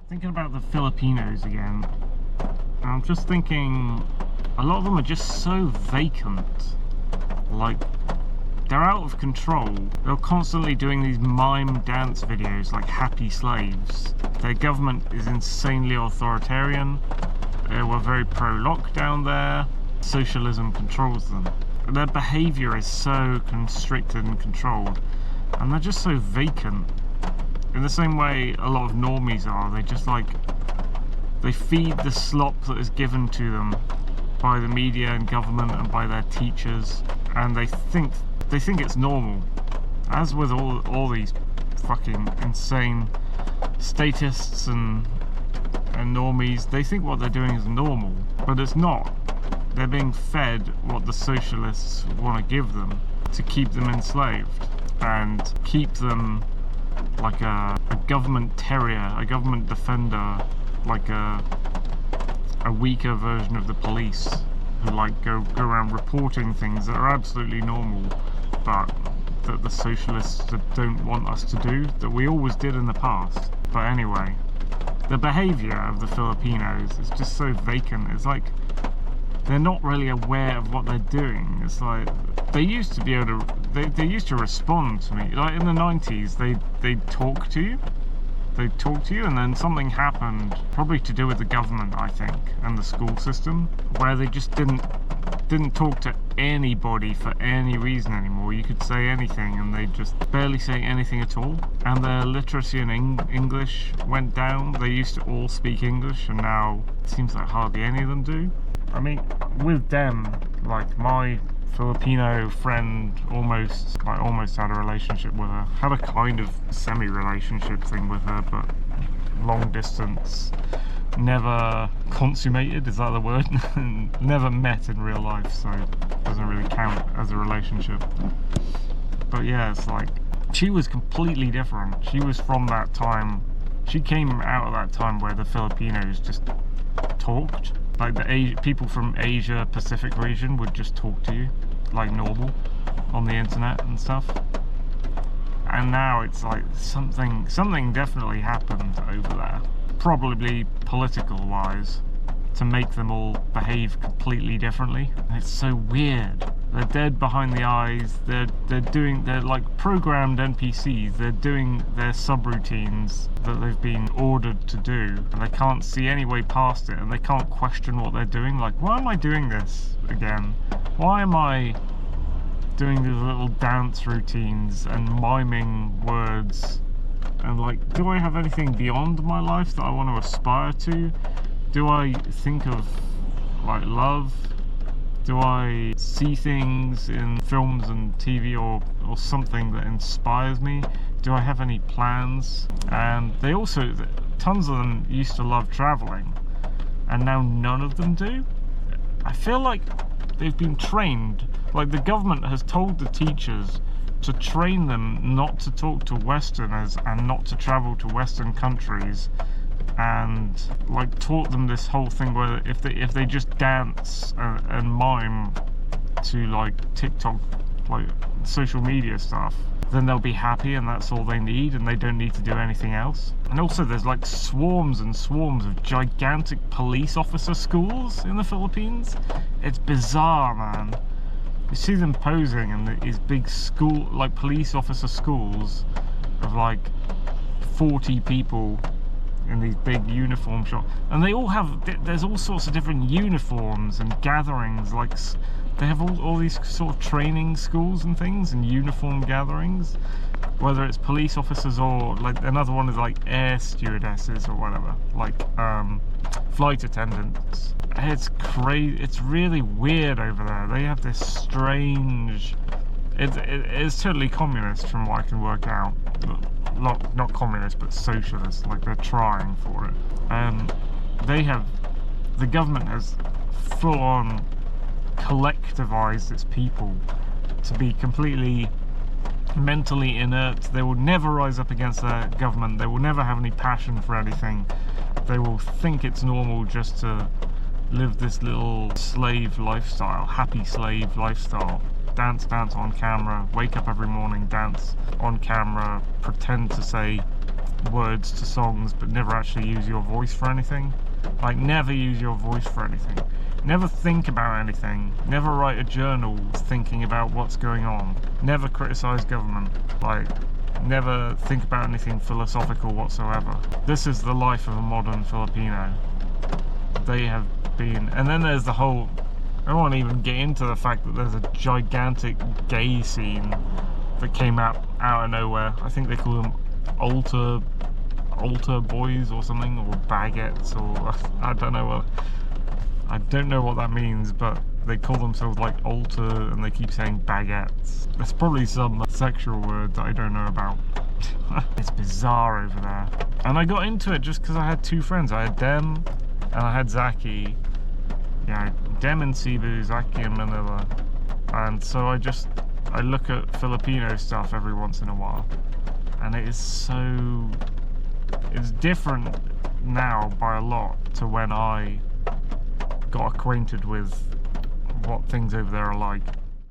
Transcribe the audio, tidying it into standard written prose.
Thinking about the Filipinos again, I'm just thinking a lot of them are just so vacant. Like, they're out of control. They're constantly doing these mime dance videos like happy slaves. Their government is insanely authoritarian. They were very pro-lockdown there. Socialism controls them. Their behaviour is so constricted and controlled, and they're just so vacant. In the same way a lot of normies are, they just like, they feed the slop that is given to them by the media and government and by their teachers, and they think it's normal. As with all these fucking insane statists and normies, they think what they're doing is normal, but it's not. They're being fed what the socialists want to give them to keep them enslaved and keep them like a government terrier, a government defender, like a weaker version of the police who like go around reporting things that are absolutely normal, but that the socialists don't want us to do, that we always did in the past. But anyway, the behaviour of the Filipinos is just so vacant. It's like they're not really aware of what they're doing. It's like they used to be able to, they used to respond to me. Like in the 90s, they'd talk to you. They'd talk to you, and then something happened, probably to do with the government, I think, and the school system, where they just didn't talk to anybody for any reason anymore. You could say anything and they'd just barely say anything at all, and their literacy in English went down. They used to all speak English, and now it seems like hardly any of them do. I mean, with them, like my Filipino friend almost had a relationship with her, had a kind of semi-relationship thing with her, but long distance, never consummated, is that the word? Never met in real life, so it doesn't really count as a relationship. But yeah, it's like, she was completely different. She was from that time, she came out of that time where the Filipinos just talked. Like the people from Asia Pacific region would just talk to you like normal on the internet and stuff. And now it's like something definitely happened over there, probably political wise, to make them all behave completely differently. It's so weird. They're dead behind the eyes. They're like programmed NPCs. They're doing their subroutines that they've been ordered to do, and they can't see any way past it, and they can't question what they're doing. Like, why am I doing this again? Why am I doing these little dance routines and miming words? And like, do I have anything beyond my life that I want to aspire to? Do I think of like love? Do I see things in films and TV or something that inspires me? Do I have any plans? And they also, tons of them used to love traveling, and now none of them do. I feel like they've been trained, like the government has told the teachers to train them not to talk to Westerners and not to travel to Western countries, and like taught them this whole thing where if they just dance and mime to like TikTok, like social media stuff, then they'll be happy and that's all they need, and they don't need to do anything else. And also there's like swarms and swarms of gigantic police officer schools in the Philippines. It's bizarre, man. You see them posing in these big school, like police officer schools of like 40 people in these big uniform shops, and they all have, there's all sorts of different uniforms and gatherings. Like they have all these sort of training schools and things and uniform gatherings, whether it's police officers or like another one is like air stewardesses or whatever, like flight attendants. It's crazy. It's really weird over there. They have this strange, it's totally communist from what I can work out. Not communist, but socialist. Like they're trying for it. The government has full on collectivized its people to be completely mentally inert. They will never rise up against their government. They will never have any passion for anything. They will think it's normal just to live this little slave lifestyle, happy slave lifestyle. Dance on camera, wake up every morning, dance on camera, pretend to say words to songs but never actually use your voice for anything. Like, never use your voice for anything. Never think about anything. Never write a journal thinking about what's going on. Never criticise government. Like, never think about anything philosophical whatsoever. This is the life of a modern Filipino. They have been... And then there's the whole... I don't want to even get into the fact that there's a gigantic gay scene that came out of nowhere. I think they call them altar boys or something, or baguettes, or I don't know what that means, but they call themselves like altar and they keep saying baguettes. There's probably some sexual word that I don't know about. It's bizarre over there. And I got into it just because I had two friends. I had Dem and I had Zaki. Yeah, Dem in Cebu, Zaki in Manila. And so I look at Filipino stuff every once in a while. And it is so... It's different now by a lot to when I got acquainted with what things over there are like.